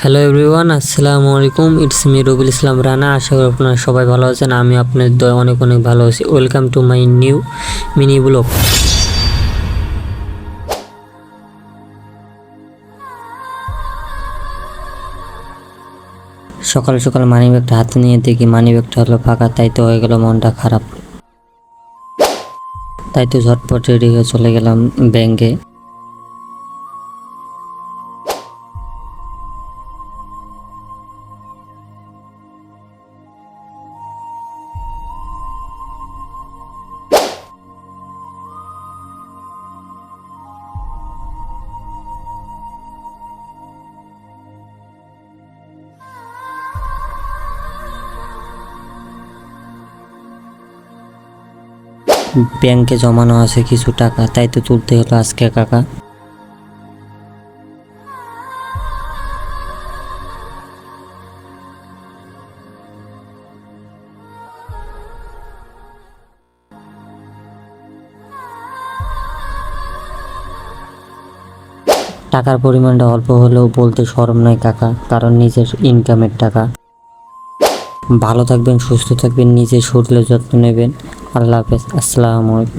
Hello everyone, আসসালামু আলাইকুম। It's me রবিল ইসলাম রানা। আশা করি আপনারা সবাই ভালো আছেন। আমি আপনাদের দয় অনেক অনেক ভালো আছি। Welcome to my new mini blog. সকাল সকাল মানিব্যাগটা হাতে নিয়ে দেখি মানিব্যাগটা হলো ফাঁকা, তাই তো হয়ে গেল মনটা খারাপ। তাই তো ঝটপট রেডি হয়ে চলে গেলাম ব্যাংকে। ব্যাংকে জমানো আছে কিছু টাকা, তাই তো তুলতে হলো আজকে কাকা। টাকার পরিমাণটা অল্প হলেও বলতে শরম নয় কাকা, কারণ নিজের ইনকামের টাকা। ভালো থাকবেন, সুস্থ থাকবেন, নিজের শরীরের যত্ন নেবেন। আল্লাহ হাফেজ, আসসালামু আলাইকুম।